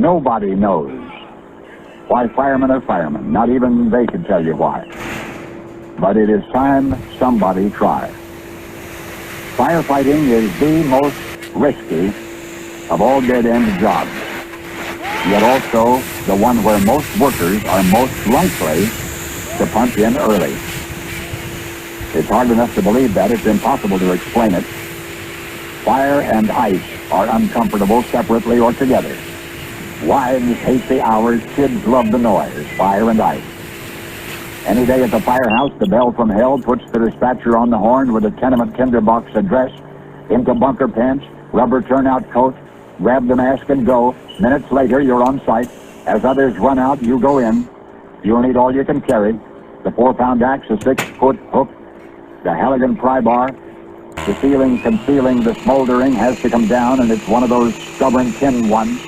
Nobody knows why firemen are firemen. Not even they can tell you why. But it is time somebody tried. Firefighting is the most risky of all dead-end jobs, yet also the one where most workers are most likely to punch in early. It's hard enough to believe that. It's impossible to explain it. Fire and ice are uncomfortable separately or together. Wives hate the hours, kids love the noise. Fire and ice. Any day at the firehouse, the bell from hell puts the dispatcher on the horn with a tenement tinderbox address, into bunker pants, rubber turnout coat, grab the mask and go. Minutes later, you're on site. As others run out, you go in. You'll need all you can carry. The 4-pound axe, a 6-foot hook, the Halligan pry bar. The ceiling concealing the smoldering has to come down, and it's one of those stubborn tin ones.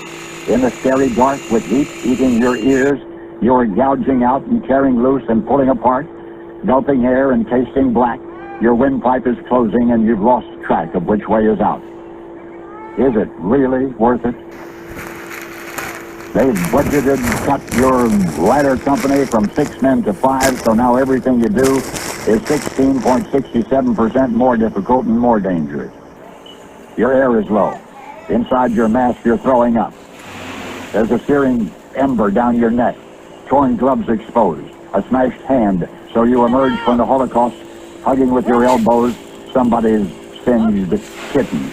In the scary dark with heat eating your ears, you're gouging out and tearing loose and pulling apart, gulping air and tasting black. Your windpipe is closing and you've lost track of which way is out. Is it really worth it? They've budgeted cut your ladder company from 6 men to 5, so now everything you do is 16.67% more difficult and more dangerous. Your air is low. Inside your mask, you're throwing up. There's a searing ember down your neck, torn gloves exposed, a smashed hand, so you emerge from the Holocaust hugging with your elbows somebody's singed kitten.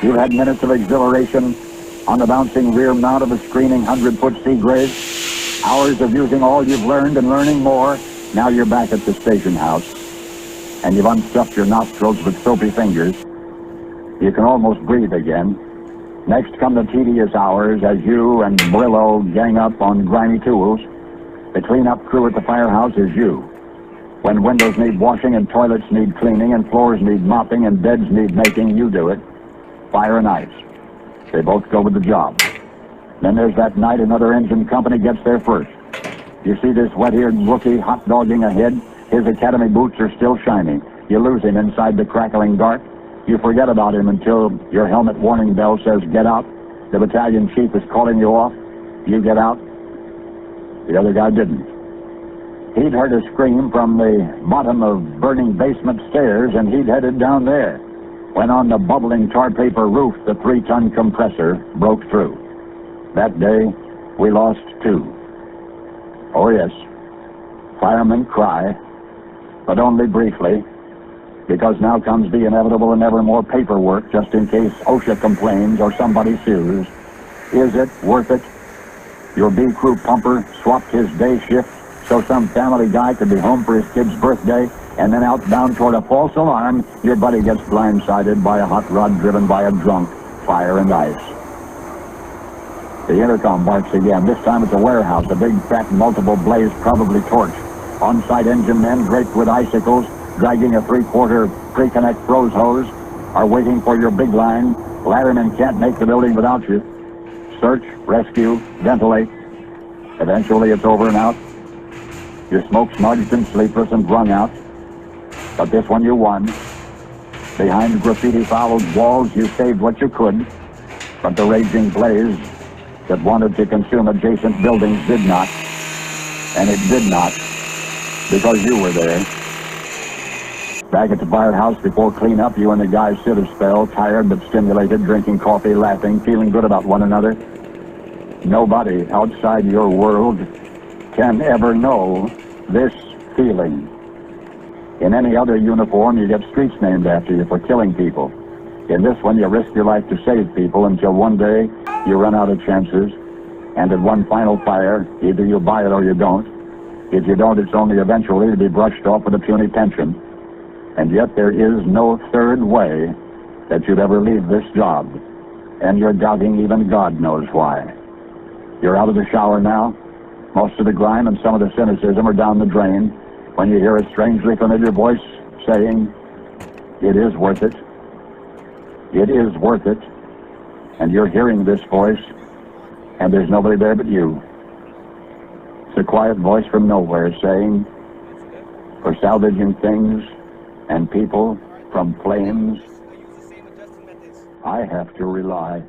You've had minutes of exhilaration on the bouncing rear mount of a screening 100-foot Seagrave, hours of using all you've learned and learning more. Now you're back at the station house, and you've unstuffed your nostrils with soapy fingers. You can almost breathe again. Next come the tedious hours as you and Brillo gang up on grimy tools. The cleanup crew at the firehouse is you. When windows need washing and toilets need cleaning and floors need mopping and beds need making, you do it. Fire and ice. They both go with the job. Then there's that night another engine company gets there first. You see this wet-eared rookie hot-dogging ahead. His academy boots are still shiny. You lose him inside the crackling dark. You forget about him until your helmet warning bell says, get out. The battalion chief is calling you off. You get out. The other guy didn't. He'd heard a scream from the bottom of burning basement stairs, and he'd headed down there. When on the bubbling tar paper roof, the 3-ton compressor broke through. That day, we lost 2. Oh yes, firemen cry, but only briefly, because now comes the inevitable and ever more paperwork just in case OSHA complains or somebody sues. Is it worth it? Your B crew pumper swapped his day shift so some family guy could be home for his kid's birthday, and then outbound toward a false alarm, your buddy gets blindsided by a hot rod driven by a drunk. Fire and ice. The intercom barks again. This time it's a warehouse, a big fat multiple blaze, probably torch. On-site engine men draped with icicles, dragging a 3/4 pre-connect froze hose, are waiting for your big line. Laddermen can't make the building without you. Search, rescue, ventilate. Eventually it's over and out. You're smoke-smudged and sleepless and wrung out. But this one you won. Behind graffiti-fouled walls you saved what you could, but the raging blaze that wanted to consume adjacent buildings did not. And it did not, because you were there. Back at the firehouse before cleanup, you and the guys sit a spell, tired but stimulated, drinking coffee, laughing, feeling good about one another. Nobody outside your world can ever know this feeling. In any other uniform, you get streets named after you for killing people. In this one, you risk your life to save people until one day you run out of chances, and at one final fire, either you buy it or you don't. If you don't, it's only eventually to be brushed off with a puny pension. And yet there is no third way that you'd ever leave this job, and you're doubting even God knows why. You're out of the shower now. Most of the grime and some of the cynicism are down the drain when you hear a strangely familiar voice saying, "It is worth it. It is worth it." And you're hearing this voice, and there's nobody there but you. It's a quiet voice from nowhere saying, "For salvaging things and people from flames, I have to rely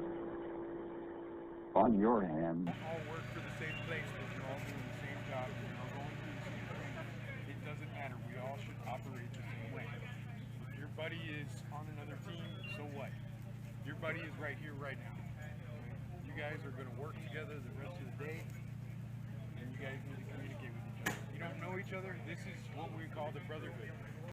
on your hands. All work for the same place, but you're all doing the same job, you're all going through the same thing. It doesn't matter. We all should operate the same way. If your buddy is on another team, so what? Your buddy is right here, right now. You guys are going to work together the rest of the day, and you guys need to communicate with each other. If you don't know each other, this is what we call the brotherhood.